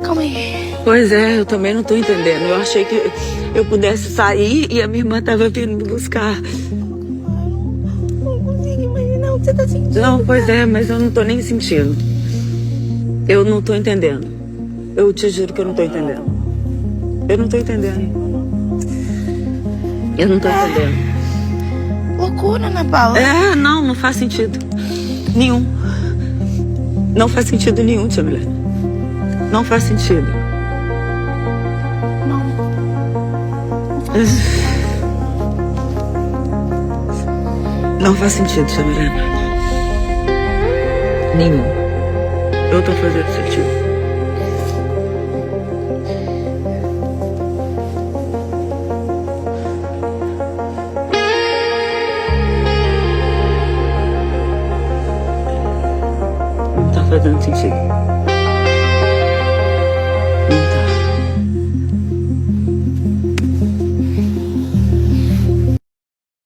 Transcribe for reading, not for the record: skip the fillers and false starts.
Calma aí. Pois é, eu também não tô entendendo. Eu achei que eu pudesse sair e a minha irmã tava vindo me buscar. Não consigo imaginar o que você tá sentindo. Não, pois é, mas eu não tô nem sentindo. Eu não tô entendendo. Eu te juro que eu não tô entendendo. Eu não tô entendendo. Eu não tô entendendo. Loucura, Ana Paula. Não faz sentido. Nenhum. Não faz sentido nenhum, tia Milena. Não faz sentido. Não. Não faz sentido, tia Milena. Nenhum. Eu tô fazendo sentido.